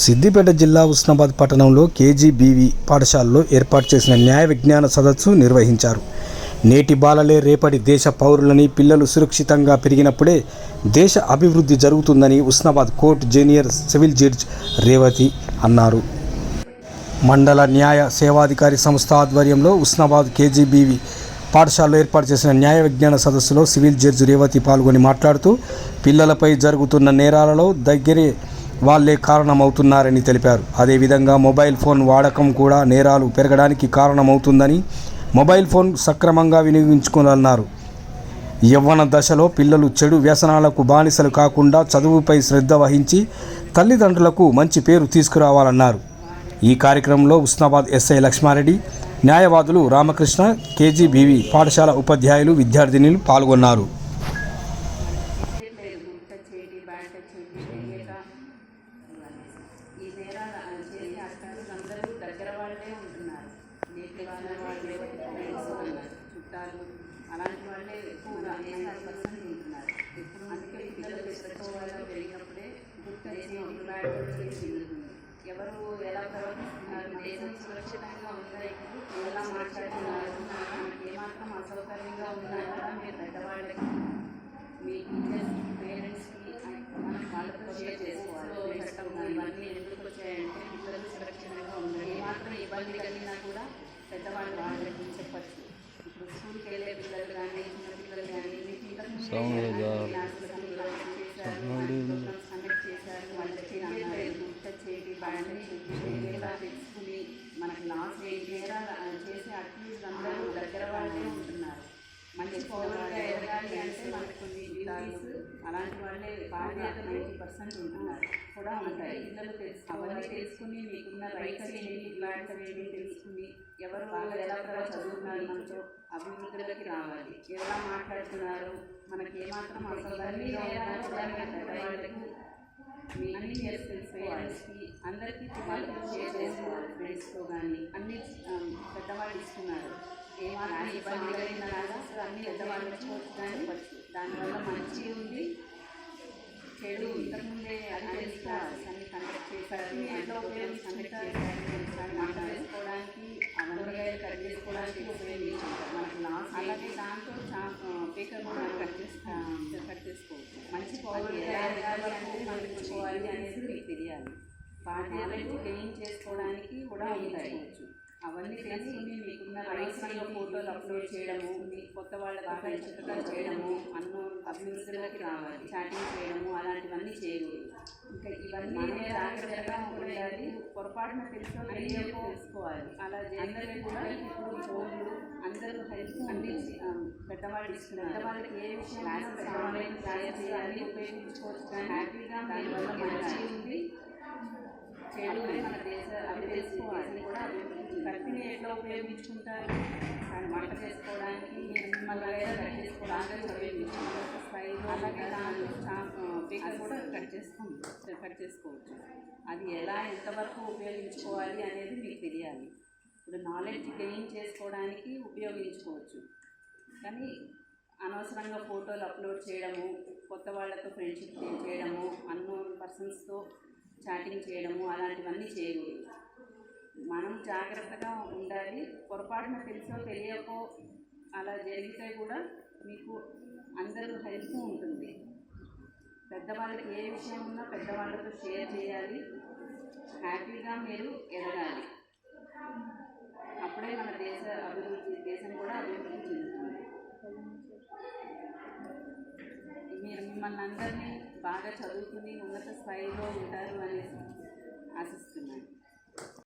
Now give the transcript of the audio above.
సిద్దిపేట జిల్లా ఉస్నాబాద్ పట్టణంలో కేజీబీవీ పాఠశాలలో ఏర్పాటు చేసిన న్యాయ విజ్ఞాన సదస్సు నిర్వహించారు. నేటి బాలలే రేపటి దేశ పౌరులని, పిల్లలు సురక్షితంగా పెరిగినప్పుడే దేశ అభివృద్ధి జరుగుతుందని Husnabad court junior civil judge Revathi అన్నారు. మండల న్యాయ సేవాధికారి సంస్థ ఆధ్వర్యంలో ఉస్నాబాద్ కేజీబీవీ పాఠశాలలో ఏర్పాటు చేసిన న్యాయ విజ్ఞాన సదస్సులో సివిల్ జడ్జి రేవతి పాల్గొని మాట్లాడుతూ పిల్లలపై జరుగుతున్న నేరాలలో దగ్గరే వాళ్ళే కారణమవుతున్నారని తెలిపారు. అదేవిధంగా మొబైల్ ఫోన్ వాడకం కూడా నేరాలు పెరగడానికి కారణమవుతుందని, మొబైల్ ఫోన్ సక్రమంగా వినియోగించుకోవాలన్నారు. యవ్వన దశలో పిల్లలు చెడు వ్యసనాలకు బానిసలు కాకుండా చదువుపై శ్రద్ధ వహించి తల్లిదండ్రులకు మంచి పేరు తీసుకురావాలన్నారు. ఈ కార్యక్రమంలో ఉస్నాబాద్ ఎస్ఐ లక్ష్మారెడ్డి, న్యాయవాదులు రామకృష్ణ, కేజీబీవీ పాఠశాల ఉపాధ్యాయులు, విద్యార్థినులు పాల్గొన్నారు. ఈ నేరాలు చేసి అందరూ దగ్గర వాళ్ళే ఉంటున్నారు. నేటి వాళ్ళే ఫ్రెండ్స్ ఉన్నారు, చుట్టాలు అలాంటి వాళ్ళే ఎక్కువగా 90% ఉంటున్నారు. అందుకే పిల్లలు పెట్టుకోవాలో పెరిగినప్పుడే ఎవరు ఎలా ప్రవర్తిస్తున్నారు, దేశం సురక్షితంగా ఉందా, ఎలా మాట్లాడుతున్నారు, మనకి ఏమాత్రం అసౌకర్యంగా ఉన్నా కూడా మీరు పెద్దవాళ్ళకి, మీ టీచర్స్కి, పేరెంట్స్కి మనం వాళ్ళతో షేర్ చేసుకోవాలి. ఇవన్నీ ఎందుకు వచ్చాయంటే పిల్లలు సురక్షితంగా ఉండాలి. ఏమాత్రం ఇబ్బంది కలిగినా కూడా పెద్దవాళ్ళు వాళ్ళకి చెప్పచ్చు. ఇప్పుడు స్కూల్కి వెళ్ళే పిల్లలు కానీ, చిన్నపిల్లలు కానీ, కండక్ట్ చేశారు, వాళ్ళకి చేతి బ్యాండ్ ఎలా తెచ్చుకుని మనకి లాస్ నేరాలు చేసి అట్లీస్ట్ అందరూ దగ్గర వాళ్ళే ఉంటున్నారు. మంచి పౌరులుగా ఎదగాలి అంటే మనకు కొన్ని డ్యూటీస్ అలాంటి వాళ్ళే బాగా 90% ఉంటున్నారు కూడా ఉంటాయి. పిల్లలు అవన్నీ తెలుసుకుని మీకున్న రైట్స్ ఏంటి, ఇలాంటివి ఏంటి తెలుసుకుని ఎవరు వాళ్ళు ఎలా చదువుతున్నారు, మనతో అభివృద్ధిలోకి రావాలి, ఎలా మాట్లాడుతున్నారు, మనకి ఏమాత్రం అసౌకర్యంగా పెద్దవాళ్ళకి మీ అన్ని పేరెంట్స్కి అందరికీ వాళ్ళతో షేర్ చేసుకోవాలి. ఫ్రెండ్స్తో కానీ అన్ని పెద్దవాళ్ళు ఇస్తున్నారు. ఏమాత్రం ఇబ్బంది కలిగినా అసలు అన్ని పెద్దవాళ్ళు చూసి కానీ దానివల్ల మంచి ఉంది, చెడు ఇంతకుముందే అది అన్ని కండక్ట్ చేశారు, ఎట్లా ఉపయోగించి కండక్ట్ చేశారు, వంట చేసుకోవడానికి, అవన్నీ కట్ చేసుకోవడానికి ఉపయోగించారు. మనకు లాస్ అలాగే దాంతో పేపర్ కూడా కట్ చేసుకోవచ్చు. మంచి పౌరులు ఎలా ఎదగాలి అనేది మనకు చూసుకోవాలి అనేది మీకు తెలియాలి. బాధ్యతలు గెయిన్ చేసుకోవడానికి కూడా ఉంటాయవచ్చు. అవన్నీ తెలుసుకుని మీకున్న రైట్స్లో ఫోటోలు అప్లోడ్ చేయడము, మీ కొత్త వాళ్ళ బాగా చక్కగా చేయడము, అభివృద్ధిలోకి రావాలి, చాటింగ్ చేయడము అలాంటివన్నీ చేయకూడదు. ఇంకా ఇవన్నీ జాగ్రత్తగా ఉండాలి. పొరపాటున తెలుసుకోవాలి. అలా అందరికీ కూడా ఇప్పుడు ఫోన్లు అందరూ హెల్ప్ అన్ని పెద్దవాళ్ళు ఇస్తున్నారు. పెద్దవాళ్ళకి ఏ విషయం ఆన్లైన్ క్లాసెస్ అన్నీ ఉపయోగించుకోవచ్చు. కానీ హ్యాపీగా దానివల్ల మంచి ఉంది, చెడు మన దేశ అవి తెలుసుకోవాలి కూడా. కత్తిని ఎట్లా ఉపయోగించుకుంటారు, దాన్ని వంట చేసుకోవడానికి, మిమ్మల్ని కట్ చేసుకోవడానికి ఉపయోగించుకుంటారు. అలాగే దాంట్లో పేపర్ కూడా కట్ చేసుకోవచ్చు. అది ఎలా ఎంతవరకు ఉపయోగించుకోవాలి అనేది మీకు తెలియాలి. ఇప్పుడు నాలెడ్జ్ గెయిన్ చేసుకోవడానికి ఉపయోగించుకోవచ్చు. కానీ అనవసరంగా ఫోటోలు అప్లోడ్ చేయడము, కొత్త వాళ్ళతో ఫ్రెండ్షిప్ చేయడము, అన్నోన్ పర్సన్స్తో చాటింగ్ చేయడము అలాంటివన్నీ చేయకూడదు. మనం జాగ్రత్తగా ఉండాలి. పొరపాటున తెలుసో తెలియకో అలా జరిగితే కూడా మీకు అందరూ హెల్ప్ ఉంటుంది. పెద్దవాళ్ళకి ఏ విషయం ఉన్నా పెద్దవాళ్ళతో షేర్ చేయాలి. హ్యాపీగా మీరు ఎదగాలి. అప్పుడే మన దేశం కూడా అభివృద్ధి చెందుతుంది. మీరు మిమ్మల్ని అందరినీ బాగా చదువుకుని ఉన్నత స్థాయిలో ఉంటారు అనేసి ఆశిస్తున్నాను.